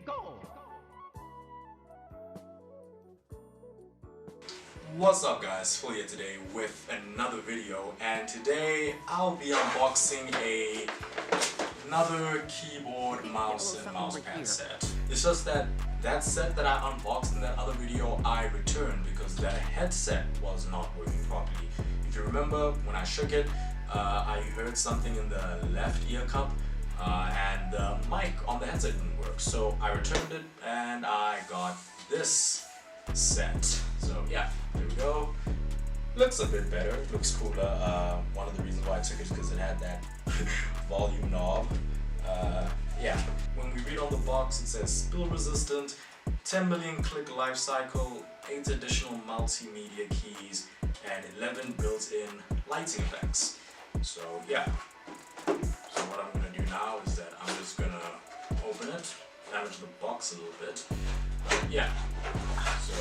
go! What's up guys, Phil here today with another video, and today I'll be unboxing another keyboard, mouse and mousepad set. It's just that set that I unboxed in that other video I returned because the headset was not working properly. If you remember, when I shook it, I heard something in the left ear cup and the mic on the headset didn't work. So I returned it and I got this set. So yeah, there we go. Looks a bit better, looks cooler. One of the reasons why I took it is because it had that volume knob. Yeah, when we read on the box it says spill resistant, 10 million click life cycle, 8 additional multimedia keys, and 11 built-in lighting effects. So yeah, so what I'm gonna do now is that I'm just gonna open it, damage the box a little bit. Yeah, so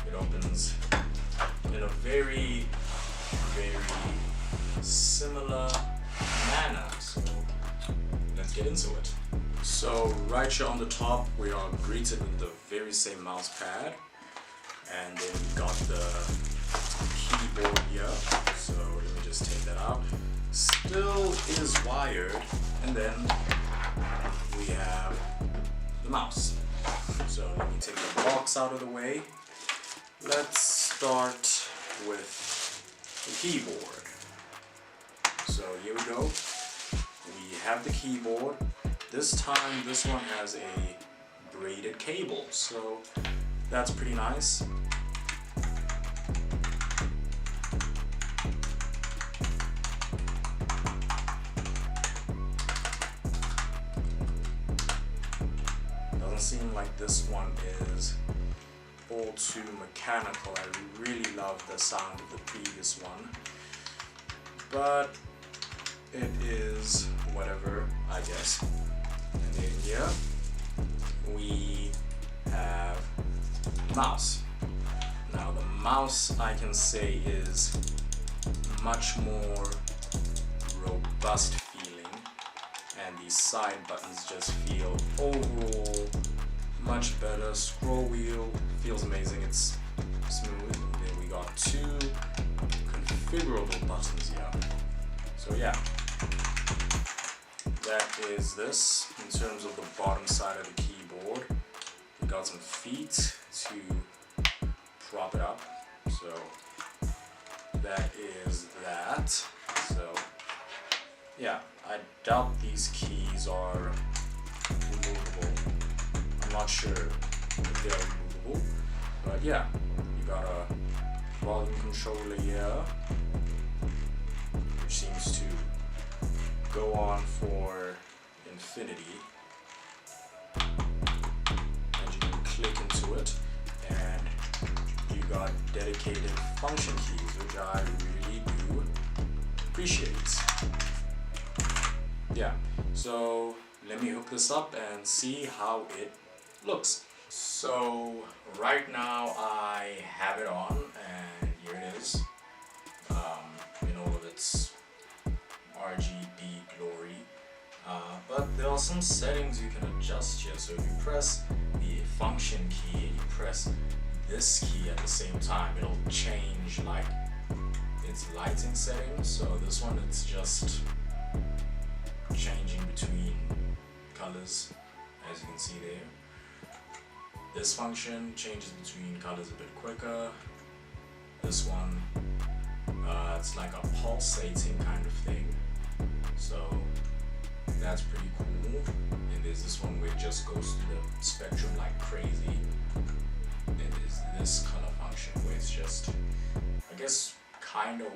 it opens in a very, very similar manner. So let's get into it. So right here on the top we are greeted with the very same mouse pad, and then we got the keyboard here. So let me just take that out. Still is wired, and then we have the mouse. So let me take the box out of the way. Let's start with the keyboard. So here we go. We have the keyboard. This time this one has a braided cable, so that's pretty nice. Doesn't seem like this one is all too mechanical. I really love the sound of the previous one, but it is whatever, I guess. And then here we have the mouse. Now the mouse, I can say, is much more robust feeling, and these side buttons just feel overall much better. Scroll wheel feels amazing, it's smooth. And then we got 2 configurable buttons here. So yeah, that is this. In terms of the bottom side of the keyboard, we got some feet to prop it up. So that is that. So yeah, I doubt these keys are removable. I'm not sure if they are removable, but yeah, you got a volume controller here, which seems to go on for infinity, and you can click into it, and you got dedicated function keys, which I really do appreciate. Yeah, so let me hook this up and see how it looks. So right now I have it on, and here it is in all of its RGB glory, but there are some settings you can adjust here. So if you press the function key and you press this key at the same time, it'll change like its lighting settings. So this one, it's just changing between colors, as you can see there. This function changes between colors a bit quicker. This one, it's like a pulsating kind of thing, so that's pretty cool. And there's this one where it just goes through the spectrum like crazy. And there's this color function where it's just, I guess, kind of,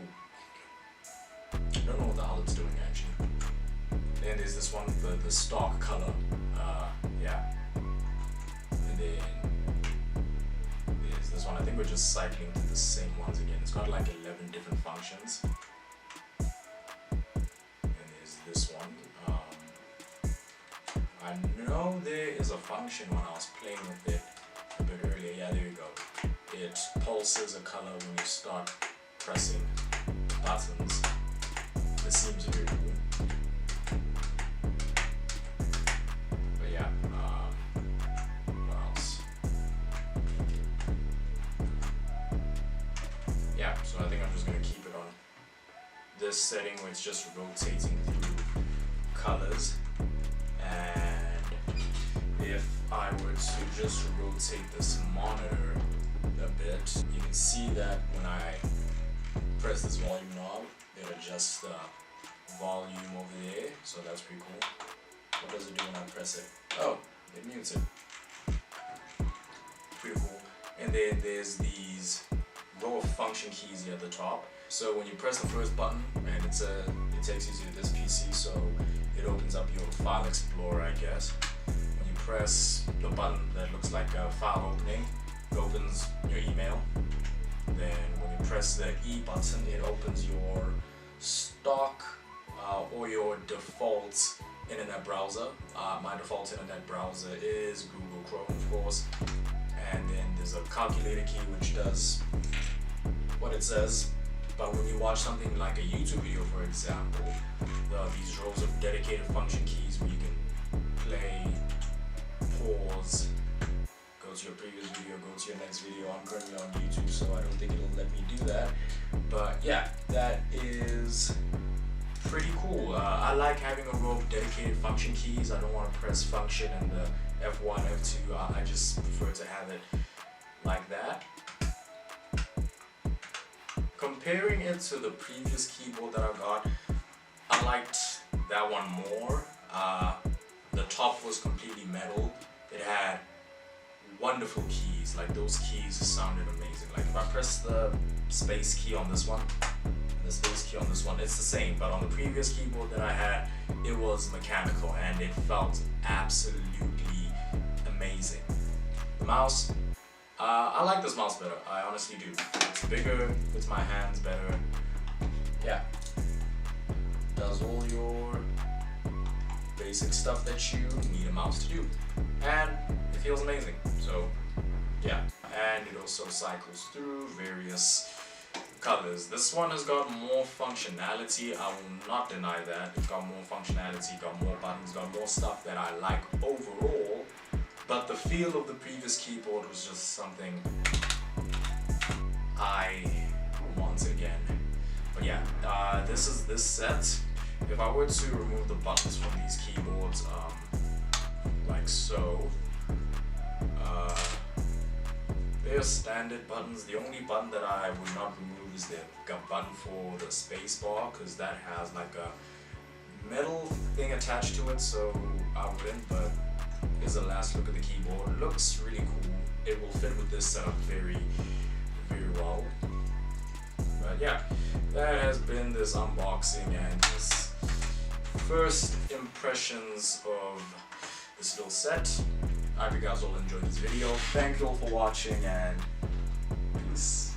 I don't know what the hell it's doing actually. Then there's this one, the stock color, yeah. And then there's this one. I think we're just cycling through the same ones again. It's got like 11 different functions. And there's this one. I know there is a function when I was playing with it a bit earlier. Yeah, there you go. It pulses a color when you start pressing buttons. This seems very cool. But yeah, this setting where it's just rotating through colors. And if I were to just rotate this monitor a bit, you can see that when I press this volume knob, it adjusts the volume over there, so that's pretty cool. What does it do when I press it? Oh, it mutes it. Pretty cool. And then there's these row of function keys here at the top. So when you press the first button, and it takes you to this PC, so it opens up your file explorer, I guess. When you press the button that looks like a file opening, it opens your email. Then when you press the E button, it opens your stock or your default internet browser. My default internet browser is Google Chrome, of course. And then there's a calculator key which does what it says. But when you watch something like a YouTube video, for example, there are these rows of dedicated function keys where you can play, pause, go to your previous video, go to your next video. I'm currently on YouTube, so I don't think it'll let me do that. But yeah, that is pretty cool. I like having a row of dedicated function keys. I don't want to press function and the F1, F2. I just prefer to have it like that. Comparing it to the previous keyboard that I got, I liked that one more. The top was completely metal. It had wonderful keys. Like, those keys sounded amazing. Like, if I press the space key on this one, the space key on this one, it's the same. But on the previous keyboard that I had, it was mechanical and it felt absolutely amazing. The mouse, I like this mouse better. I honestly do. It's bigger, fits my hands better. Yeah. Does all your basic stuff that you need a mouse to do. And it feels amazing. So, yeah. And it also cycles through various colors. This one has got more functionality. I will not deny that. It's got more functionality, got more buttons, got more stuff that I like overall. But the feel of the previous keyboard was just something I want again. But yeah, this is this set. If I were to remove the buttons from these keyboards, like so, they're standard buttons. The only button that I would not remove is the button for the space bar, because that has like a metal thing attached to it, so I wouldn't. But here's a last look at the keyboard. It looks really cool. It will fit with this setup very, very well. But yeah, that has been this unboxing and this first impressions of this little set. I hope you guys all enjoyed this video. Thank you all for watching, and peace.